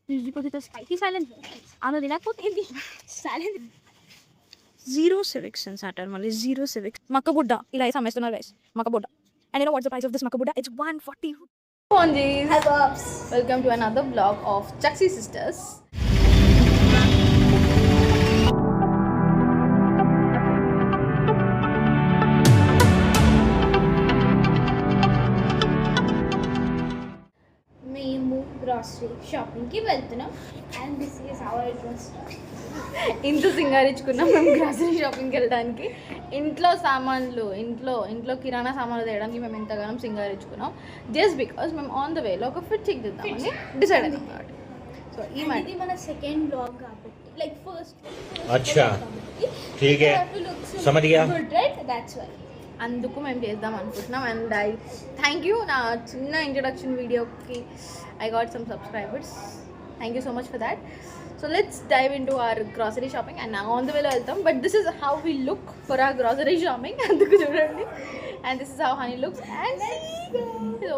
because it was spicy silence. Ano dinakot hindi silence. Zero civic sense at all. Zero civic. Makabuddha. Ila isa mesto na guys. Makabuddha. And you know what's the price of this Makabuddha? It's 140. Ponjis. Hi Pops. Welcome to another vlog of Chaksi Sisters. మేము grocery షాపింగ్కి వెళ్తున్నాం and this is our address. ఇంట్లో సింగారించుకున్నాం మేము grocery షాపింగ్కి వెళ్ళడానికి. ఇంట్లో సామాన్లు ఇంట్లో కిరాణా సామాన్లు తేయడానికి మేము ఎంతగానో సింగారించుకున్నాం జస్ట్ బికాస్ మేము ఆన్ ద వేలో ఒక ఫిట్ చెక్ చేద్దామని డిసైడ్ అయ్యాం కాబట్టి. సో ఇది మన సెకండ్ బ్లాగ్ కాబట్టి లైక్ ఫస్ట్ अच्छा ठीक है समझ गया గుడ్ రైట్ దట్స్ వై అందుకు మేము చేద్దాం అనుకుంటున్నాం. అండ్ ఐ థ్యాంక్ యూ నా చిన్న ఇంట్రడక్షన్ వీడియోకి I got some subscribers. Thank you so much for that. So let's dive into our grocery shopping and on the వేలో వెళ్తాం. But this is how we look for our grocery shopping. అందుకు చూడండి. And this is how Honey looks. And so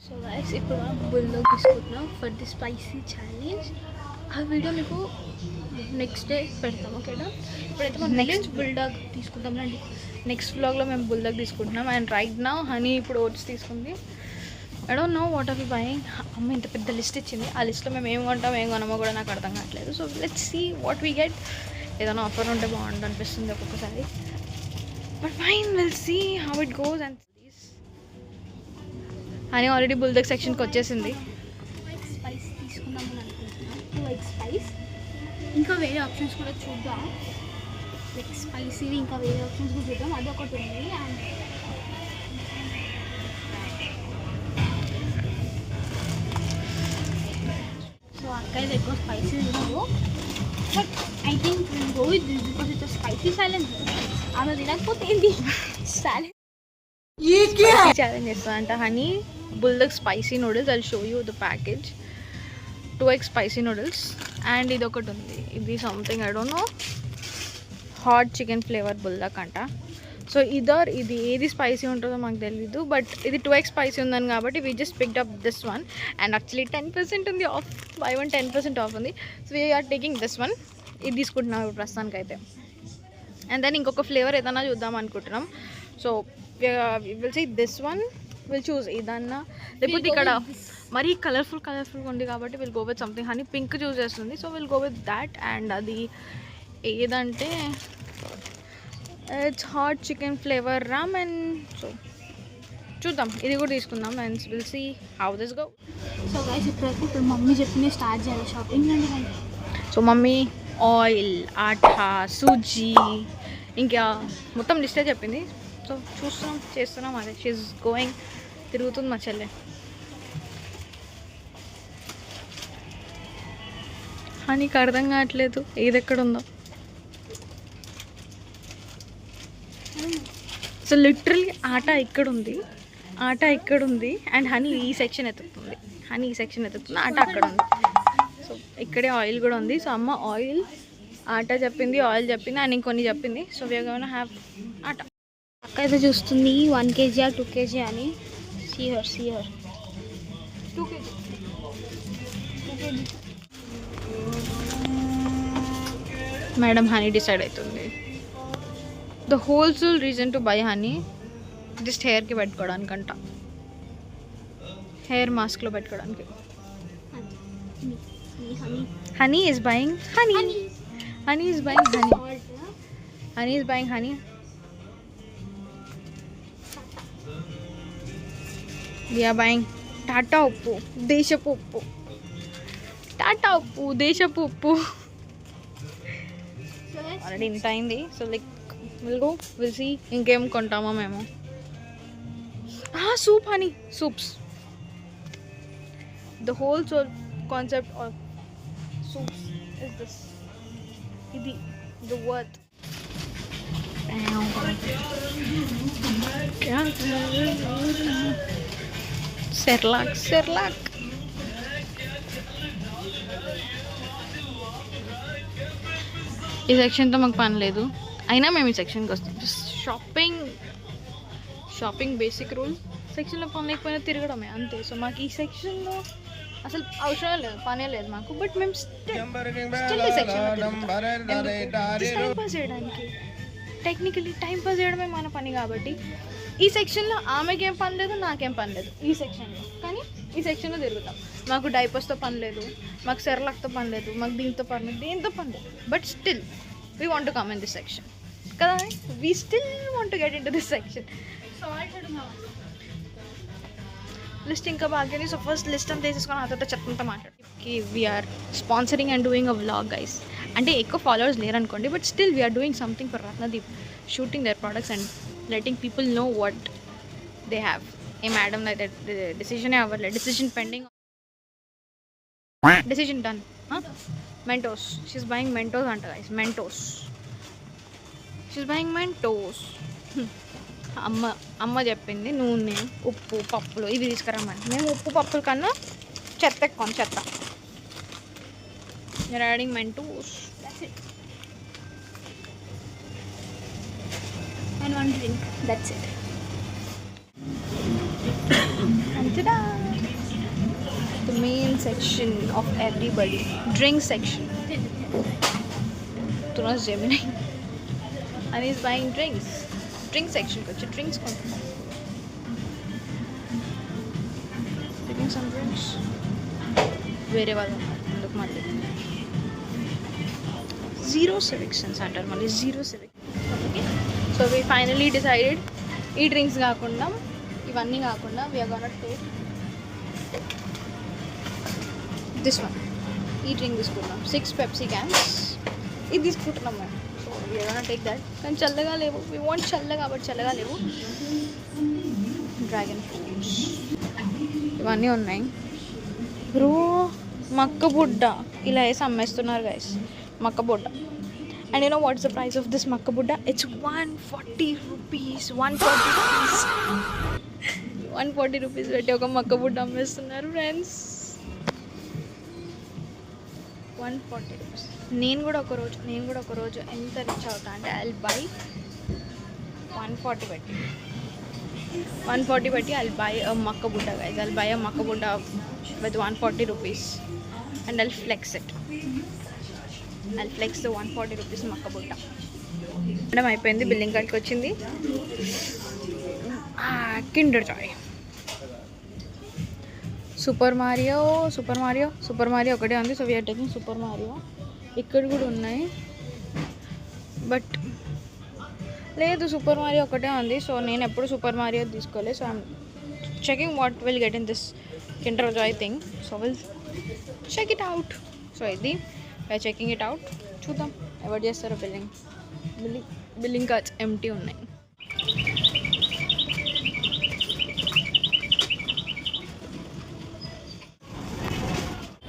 so guys ఇప్పుడు మనం బుల్లోకి తీసుకుంటున్నాం for the spicy challenge. ఆ video మీకు నెక్స్ట్ డే పెడతాం. ఓకేనా? ఇప్పుడైతే మనం నెక్స్ట్ బుల్డాగ్ తీసుకుంటాం రండి. నెక్స్ట్ వ్లాగ్లో మేము బుల్దగ్ తీసుకుంటున్నాం. అండ్ రైట్ నౌ హనీ ఇప్పుడు ఓట్స్ తీసుకుంది. I don't know what are you buying. అమ్మ ఇంత పెద్ద లిస్ట్ ఇచ్చింది. ఆ లిస్ట్లో మేము ఏం కొంటాం ఏం కొనమో కూడా నాకు అర్థం కావట్లేదు. So let's see what we get. ఏదైనా ఆఫర్ ఉంటే బాగుంటుంది అనిపిస్తుంది ఒక్కొక్కసారి. But fine will see how it goes. And Honey already Buldak సెక్షన్కి వచ్చేసింది. స్పైస్ తీసుకుందాం అని అనుకుంటున్నాం. 2 egg స్పైస్. ఇంకా వేరే ఆప్షన్స్ కూడా చూద్దాం. లైక్ స్పైసీవి ఇంకా వేరే ఆప్షన్స్ కూడా చూద్దాం. అది ఒకటి ఉంది. అండ్ సో అక్కయితే ఎక్కువ స్పైసీ తినదు. But I think will go with this because it's spicy challenge. అలా తినకపోతే ఏంటి ఛాలెంజ్ ఛాలెంజ్ చేస్తా అంట Honey. Buldak spicy noodles. I'll show you the package. 2 egg spicy noodles. And ఇది ఒకటి ఉంది. ఇది something I don't know. Hot chicken flavour Buldak అంట. సో ఇది ఏది స్పైసీ ఉంటుందో మాకు తెలీదు. బట్ ఇది 2 egg స్పైసీ ఉందని కాబట్టి we just picked up this one. And actually 10% ఉంది ఆఫ్. బై 1 10% ఆఫ్ ఉంది. So we're taking this one. ఇది తీసుకుంటున్నాం ప్రస్తుతానికి అయితే. అండ్ దెన్ ఇంకొక ఫ్లేవర్ ఏదైనా చూద్దాం అనుకుంటున్నాం. So will see this one. Will choose ఇదన్నా లేకపోతే ఇక్కడ మరీ కలర్ఫుల్గా ఉంది కాబట్టి will go with something. Honey pink choose చేస్తుంది. So will go with that. And అది ఏదంటే it's hot chicken flavour ramen. So చూద్దాం ఇది కూడా తీసుకుందాం. And will see how this go. So guys ఇప్పుడు మమ్మీ చెప్పింది స్టార్ట్ చేయాలి షాపింగ్ అండి. So mummy oil, atta, suji ఇంకా మొత్తం లిస్టే చెప్పింది. సో చేస్తున్నాం అదే. She's going. తిరుగుతుంది మా చెల్లె. నీకు అర్థం కావట్లేదు ఏది ఎక్కడ ఉందో. సో లిటరలీ ఆటా ఇక్కడ ఉంది అండ్ హనీ ఈ సెక్షన్ ఎత్తుతుంది. ఆటా అక్కడ ఉంది. సో ఇక్కడే ఆయిల్ కూడా ఉంది. సో అమ్మ ఆయిల్, ఆటా చెప్పింది, ఆయిల్ చెప్పింది అండ్ ఇంకొన్ని చెప్పింది. So we're gonna have atta. అక్క అయితే చూస్తుంది 1 kg 2 kg అని. See her 2 kg. Madam Honey decide అవుతుంది. The wholesale reason to buy Honey just హెయిర్కి పెట్టుకోవడానికంట. హెయిర్ మాస్క్లో పెట్టుకోవడానికి. Honey is buying Honey. We are buying Tata Uppu, Deshapu Uppu. Already in time day. So like we'll see ఇంకేం కొంటామో మేము. Soup honey, soups. The whole concept of soups is this. Idi the worth. Cerelac. ఈ సెక్షన్తో మాకు పని లేదు, అయినా మేము ఈ సెక్షన్కి వస్తాం. Just shopping basic rule. సెక్షన్లో పని లేకపోయినా తిరగడమే అంతే. సో మాకు ఈ సెక్షన్లో అసలు అవసరం లేదు, పనే లేదు మాకు. బట్ మేము స్టిల్ ఈ సెక్షన్లో టైం పాస్ చేయడానికి, టెక్నికలీ టైం పాస్ చేయడమే మన పని. కాబట్టి ఈ సెక్షన్లో ఆమెకేం పని లేదు, నాకేం పని లేదు ఈ సెక్షన్లో. కానీ ఈ సెక్షన్లో తిరుగుతాం. మాకు డైపర్స్తో పని లేదు, మాకు సెర్లాక్తో పని లేదు, మాకు దీంతో పని లేదు, దేంతో పని లేదు. But still we want to come in this section కదా. We still want to get in to this section. List ఇంకా బాగానే. సో ఫస్ట్ లిస్ట్ అంతా వేసేసుకొని ఆ తర్వాత చెత్తంతా మాట్లాడి we're sponsoring and doing a vlog guys. అంటే ఎక్కువ ఫాలోవర్స్ లేరు అనుకోండి, but still we're doing something for Ratnadeep, shooting their products and letting people know what they have. ఏ మేడం అయితే డెసిషనే అవ్వట్లేదు, decision pending, decision done. Mentos, she's buying Mentos అంట guys. She's buying Mentos. అమ్మ చెప్పింది నూనె, ఉప్పు, పప్పులు ఇవి తీసుకురమ్మని. మేము ఉప్పు పప్పుల కన్నా చెత్త ఎక్కువ, చెత్త. you're adding Mentos. That's it. And one drink. That's it. And ta-da! The main section of everybody. Drink section. Tunas Gemini. And he's buying drinks. Drink section. Kochi drinks kontunnam. Taking some drinks. Vere vallu unnaru. Malli. Zero civic sense antaru malli. Zero civic. Okay. So we finally decided ee drinks kaakunda ఇవన్నీ కాకుండా we are gonna take this one. ఈ drink తీసుకుంటాం 6 Pepsi cans. ఇది తీసుకుంటున్నాం మేము. So we are gonna take that. కానీ చల్లగా లేవు, we want చల్లగా, కాబట్టి చల్లగా లేవు. డ్రాగన్ ఫ్రూట్స్ ఇవన్నీ ఉన్నాయి. బ్రో మక్క బుడ్డ ఇలా వేసి అమ్మేస్తున్నారు గైస్, మక్క బుడ్డ. And you know what's the price of this makka buddha? It's 140 rupees. 140 rupees. 140 rupees పెట్టి ఒక మక్క బుడ్డ అమ్మేస్తున్నారు ఫ్రెండ్స్. 140 rupees. నేను కూడా ఒక రోజు ఎంత రిచ్ అవుతా అంటే I'll buy 140 పెట్టి 140 పెట్టి I'll buy a makka buddha guys. I'll buy a makka buddha with 140 rupees and I'll flex it. I'll flex the 140 rupees makka buddha. Madam అయిపోయింది, బిల్లింగ్ కార్డ్కి వచ్చింది. కిండర్ జాయ్, సూపర్ మారియో ఒకటే ఉంది. So we're taking Super Mario. ఇక్కడ కూడా ఉన్నాయి but లేదు, super Mario ఒకటే ఉంది. సో నేను ఎప్పుడు సూపర్ మారియో తీసుకోలేదు. So I'm checking what will get in this Kinder Joy thing. So will check it out. So ఇది చెకింగ్ ఇట్ అవుట్. చూద్దాం ఎవరు చేస్తారో. బిల్లింగ్ కార్డ్స్ ఎంటీ ఉన్నాయి.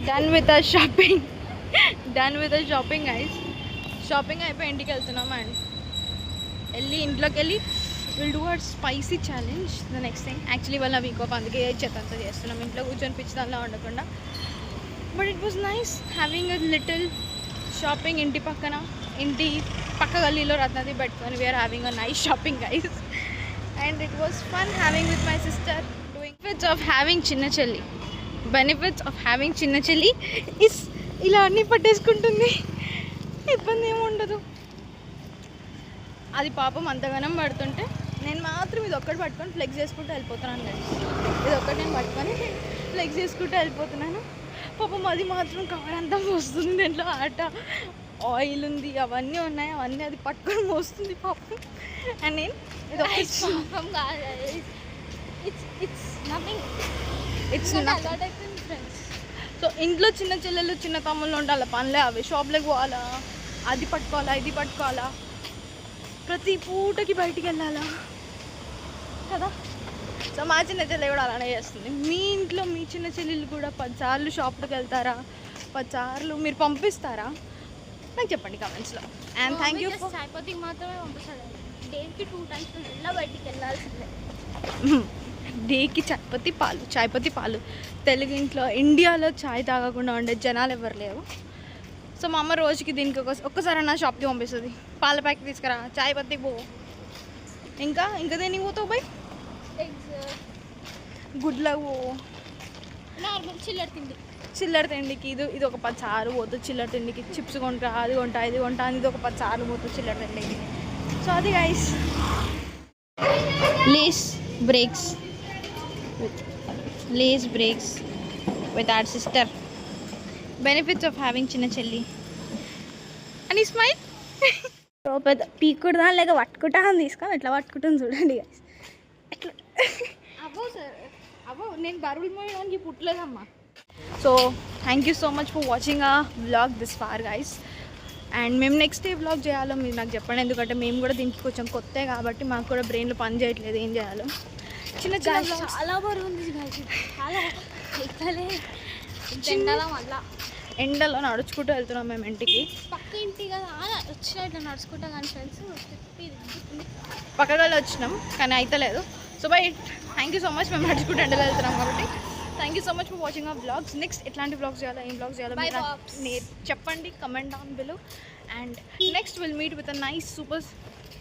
Done with a shopping guys. Shopping అయిపోయి ఇంటికి వెళ్తున్నాం. And ఇంట్లోకి వెళ్ళి will do our spicy challenge the next thing. Actually వాళ్ళ వీక్ ఆఫ్, అందుకే చెత్తంతా చేస్తున్నాం. ఇంట్లో కూర్చొని పిచ్చిదానిలా ఉండకుండా. But it was nice having a little shopping. ఇంటి పక్క గల్లీలో రత్నది పెట్టుకొని we're having a nice shopping guys. And it was fun having with my sister. Doing benefits of having చిన్న చెల్లి ఇస్ ఇలా అన్నీ పట్టేసుకుంటుంది, ఇబ్బంది ఏమి ఉండదు. అది పాపం అంతగానం పడుతుంటే నేను మాత్రం ఇది ఒక్కటి పట్టుకొని ఫ్లెక్స్ చేసుకుంటూ వెళ్ళిపోతున్నాను గైస్. ఇది ఒక్కటి నేను పట్టుకొని ఫ్లెక్స్ చేసుకుంటూ వెళ్ళిపోతున్నాను. పాపం అది మాత్రం కవర్ అంతా మోస్తుంది. దీంట్లో ఆయిల్ ఉంది, అవన్నీ ఉన్నాయి, అవన్నీ అది పట్టుకొని మోస్తుంది పాపం. అండ్ నేను ఇది పాపం కాదు, సో ఇంట్లో చిన్న చెల్లెలు చిన్న తమ్ముళ్ళు ఉండాలి, పనులే అవి. షాప్లోకి పోవాలా, అది పట్టుకోవాలా, ఇది పట్టుకోవాలా, ప్రతి పూటకి బయటికి వెళ్ళాలా కదా. సో మా చిన్న చెల్లెలు కూడా అలానే చేస్తుంది. మీ ఇంట్లో మీ చిన్న చెల్లెలు కూడా 10 సార్లు షాప్లోకి వెళ్తారా? 10 సార్లు మీరు పంపిస్తారా? నాకు చెప్పండి కామెంట్స్లో. And thank you. చాయ్పతికి మాత్రమే పంపిస్తాడు. డేకి 2 times ఇలా బయటికి వెళ్ళాల్సిందే. డేకి చాయ్పతి పాలు. తెలుగు ఇంట్లో ఇండియాలో చాయ్ తాగకుండా ఉండే జనాలు ఎవరు లేరు. సో మా అమ్మ రోజుకి దీనికి ఒక్కసారి నా షాప్కి పంపిస్తుంది. పాల ప్యాకెట్ తీసుకురా, చాయ్ పత్తి పో, ఇంకా దేనికి పోతావు బై? గుడ్లకు పో, నార్మల్ చిల్లర తిండికి ఇది ఒక 10 సార్లు పోతుంది. చిల్లర తిండికి చిప్స్ కొంటా, అది కొంటా, ఇది కొంటా అని ఇది ఒక 10 సార్లు పోతుంది చిల్లర తిండికి. సో అది guys. Lays breaks with our sister. Benefits of having చిన్న చెల్లి అని స్మైల్. పెద్ద పీకుడు దాని లేక పట్టుకుంటా అని తీసుకొని ఎట్లా పట్టుకుంటుంది చూడండి గైస్. ఎట్లా అవ్వో నేను బరువులు మోయడానికి పుట్టలేదమ్మా. So thank you so much for watching a vlog this far guys. And మేము నెక్స్ట్ ఏ వ్లాగ్ చేయాలో మీరు నాకు చెప్పండి, ఎందుకంటే మేము కూడా దీనికి కొంచెం కొత్త కాబట్టి మాకు కూడా బ్రెయిన్లో పని చేయట్లేదు ఏం చేయాలో. చిన్న చాలా బరువు ఉంది, ఎండలో నడుచుకుంటూ వెళ్తున్నాం మేము ఇంటికి. పక్క ఇంటి కదా వచ్చిన ఇట్లా నడుచుకుంటా కానీ ఫ్రెండ్స్ పక్కగా వచ్చినాం కానీ అయితలేదు. So bye thank you so much. మేము నడుచుకుంటూ ఎండలో వెళ్తున్నాం కాబట్టి thank you so much for watching a vlogs. Next ఎట్లాంటి వ్లాగ్స్ చేయాలో, ఏం వ్లాగ్స్ చేయాలో చెప్పండి comment down below. And next will meet with a nice super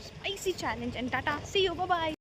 spicy challenge. And tata, see you, bye.